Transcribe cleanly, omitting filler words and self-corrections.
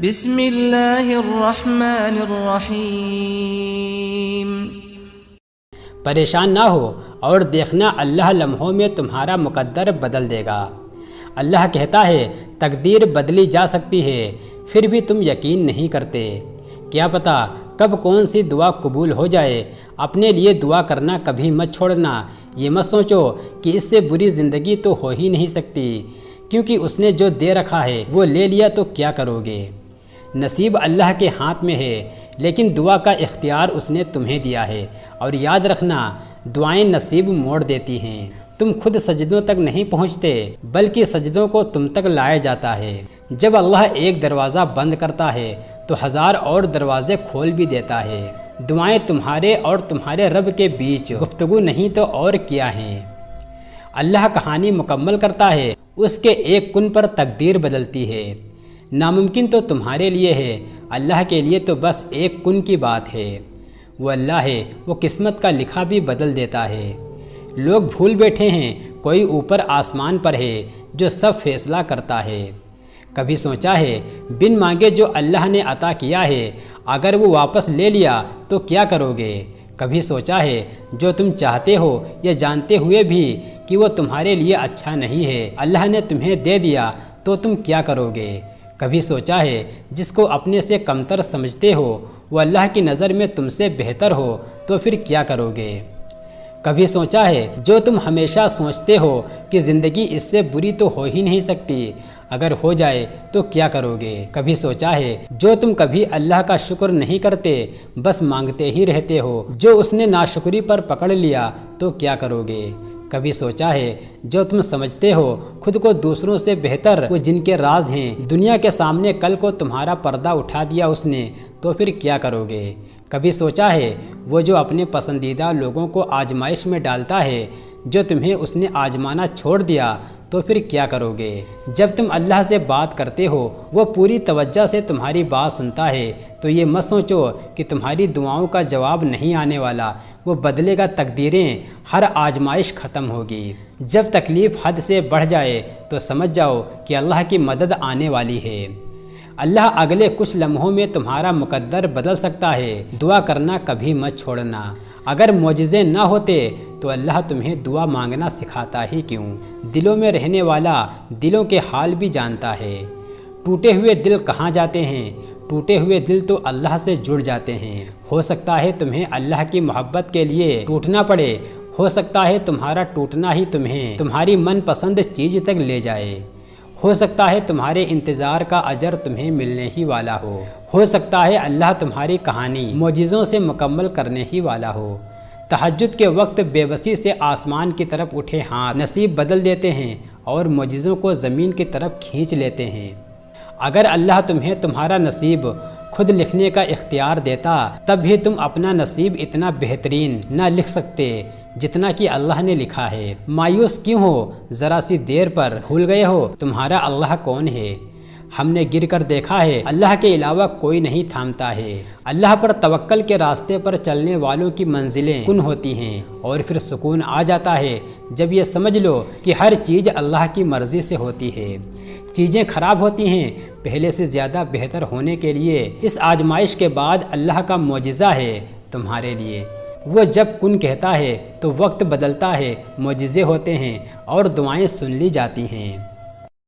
بسم اللہ الرحمن الرحیم۔ پریشان نہ ہو اور دیکھنا اللہ لمحوں میں تمہارا مقدر بدل دے گا۔ اللہ کہتا ہے تقدیر بدلی جا سکتی ہے، پھر بھی تم یقین نہیں کرتے۔ کیا پتہ کب کون سی دعا قبول ہو جائے۔ اپنے لیے دعا کرنا کبھی مت چھوڑنا۔ یہ مت سوچو کہ اس سے بری زندگی تو ہو ہی نہیں سکتی، کیونکہ اس نے جو دے رکھا ہے وہ لے لیا تو کیا کرو گے۔ نصیب اللہ کے ہاتھ میں ہے، لیکن دعا کا اختیار اس نے تمہیں دیا ہے۔ اور یاد رکھنا، دعائیں نصیب موڑ دیتی ہیں۔ تم خود سجدوں تک نہیں پہنچتے، بلکہ سجدوں کو تم تک لایا جاتا ہے۔ جب اللہ ایک دروازہ بند کرتا ہے تو ہزار اور دروازے کھول بھی دیتا ہے۔ دعائیں تمہارے اور تمہارے رب کے بیچ گفتگو نہیں تو اور کیا ہیں۔ اللہ کہانی مکمل کرتا ہے، اس کے ایک کن پر تقدیر بدلتی ہے۔ ناممکن تو تمہارے لیے ہے، اللہ کے لیے تو بس ایک کن کی بات ہے۔ وہ اللہ ہے، وہ قسمت کا لکھا بھی بدل دیتا ہے۔ لوگ بھول بیٹھے ہیں کوئی اوپر آسمان پر ہے جو سب فیصلہ کرتا ہے۔ کبھی سوچا ہے بن مانگے جو اللہ نے عطا کیا ہے اگر وہ واپس لے لیا تو کیا کرو گے؟ کبھی سوچا ہے جو تم چاہتے ہو یا جانتے ہوئے بھی کہ وہ تمہارے لیے اچھا نہیں ہے اللہ نے تمہیں دے دیا تو تم کیا کرو گے؟ کبھی سوچا ہے جس کو اپنے سے کمتر سمجھتے ہو وہ اللہ کی نظر میں تم سے بہتر ہو تو پھر کیا کرو گے؟ کبھی سوچا ہے جو تم ہمیشہ سوچتے ہو کہ زندگی اس سے بری تو ہو ہی نہیں سکتی، اگر ہو جائے تو کیا کرو گے؟ کبھی سوچا ہے جو تم کبھی اللہ کا شکر نہیں کرتے، بس مانگتے ہی رہتے ہو، جو اس نے ناشکری پر پکڑ لیا تو کیا کرو گے؟ کبھی سوچا ہے جو تم سمجھتے ہو خود کو دوسروں سے بہتر، وہ جن کے راز ہیں دنیا کے سامنے کل کو تمہارا پردہ اٹھا دیا اس نے تو پھر کیا کرو گے؟ کبھی سوچا ہے وہ جو اپنے پسندیدہ لوگوں کو آزمائش میں ڈالتا ہے، جو تمہیں اس نے آزمانا چھوڑ دیا تو پھر کیا کرو گے؟ جب تم اللہ سے بات کرتے ہو وہ پوری توجہ سے تمہاری بات سنتا ہے تو یہ مت سوچو کہ تمہاری دعاؤں کا جواب نہیں آنے والا، وہ بدلے گا تقدیریں، ہر آزمائش ختم ہوگی۔ جب تکلیف حد سے بڑھ جائے تو سمجھ جاؤ کہ اللہ کی مدد آنے والی ہے۔ اللہ اگلے کچھ لمحوں میں تمہارا مقدر بدل سکتا ہے۔ دعا کرنا کبھی مت چھوڑنا۔ اگر معجزے نہ ہوتے تو اللہ تمہیں دعا مانگنا سکھاتا ہی کیوں؟ دلوں میں رہنے والا دلوں کے حال بھی جانتا ہے۔ ٹوٹے ہوئے دل کہاں جاتے ہیں؟ ٹوٹے ہوئے دل تو اللہ سے جڑ جاتے ہیں۔ ہو سکتا ہے تمہیں اللہ کی محبت کے لیے ٹوٹنا پڑے، ہو سکتا ہے تمہارا ٹوٹنا ہی تمہیں تمہاری من پسند چیز تک لے جائے، ہو سکتا ہے تمہارے انتظار کا اجر تمہیں ملنے ہی والا ہو سکتا ہے اللہ تمہاری کہانی معجزوں سے مکمل کرنے ہی والا ہو۔ تہجد کے وقت بے بسی سے آسمان کی طرف اٹھے ہاتھ نصیب بدل دیتے ہیں اور معجزوں کو زمین کی طرف کھینچ لیتے ہیں۔ اگر اللہ تمہیں تمہارا نصیب خود لکھنے کا اختیار دیتا تب بھی تم اپنا نصیب اتنا بہترین نہ لکھ سکتے جتنا کہ اللہ نے لکھا ہے۔ مایوس کیوں ہو؟ ذرا سی دیر پر بھول گئے ہو تمہارا اللہ کون ہے؟ ہم نے گر کر دیکھا ہے اللہ کے علاوہ کوئی نہیں تھامتا ہے۔ اللہ پر توکل کے راستے پر چلنے والوں کی منزلیں کن ہوتی ہیں، اور پھر سکون آ جاتا ہے جب یہ سمجھ لو کہ ہر چیز اللہ کی مرضی سے ہوتی ہے۔ چیزیں خراب ہوتی ہیں پہلے سے زیادہ بہتر ہونے کے لیے۔ اس آزمائش کے بعد اللہ کا معجزہ ہے تمہارے لیے۔ وہ جب کن کہتا ہے تو وقت بدلتا ہے، معجزے ہوتے ہیں اور دعائیں سن لی جاتی ہیں۔